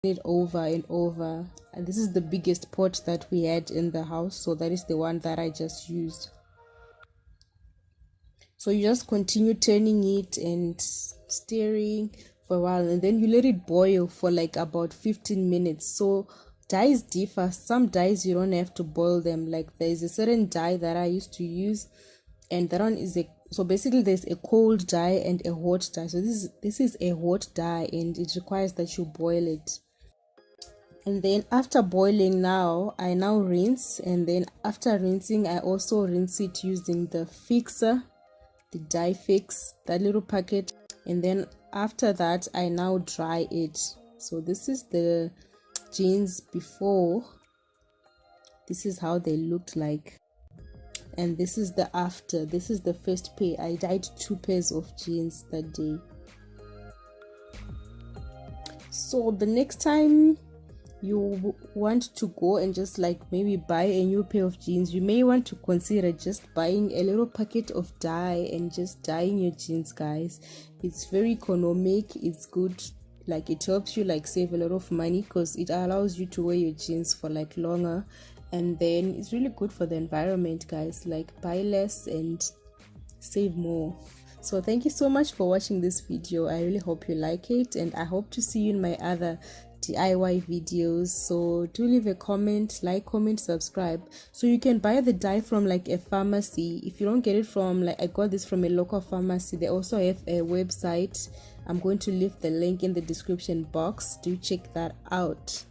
it over and over. And this is the biggest pot that we had in the house, so that is the one that I just used. So you just continue turning it and stirring for a while, and then you let it boil for like about 15 minutes. So dyes differ. Some dyes you don't have to boil them. Like there's a certain dye that I used to use, and that one is so basically there's a cold dye and a hot dye. So this is a hot dye, and it requires that you boil it. And then after boiling, I now rinse, and then after rinsing I also rinse it using the fixer, the dye fix, that little packet. And then after that I now dry it. So this is the jeans before. This is how they looked like, and this is the after. This is the first pair. I dyed 2 pairs of jeans that day. So the next time you want to go and just like maybe buy a new pair of jeans, you may want to consider just buying a little packet of dye and just dyeing your jeans, guys. It's very economic, it's good, like it helps you like save a lot of money because it allows you to wear your jeans for like longer, and then it's really good for the environment, guys. Like buy less and save more. So thank you so much for watching this video. I really hope you like it, and I hope to see you in my other DIY videos. So do leave a comment, like, comment, subscribe. So you can buy the dye from like a pharmacy. If you don't get it from, like I got this from a local pharmacy, they also have a website. I'm going to leave the link in the description box. Do check that out.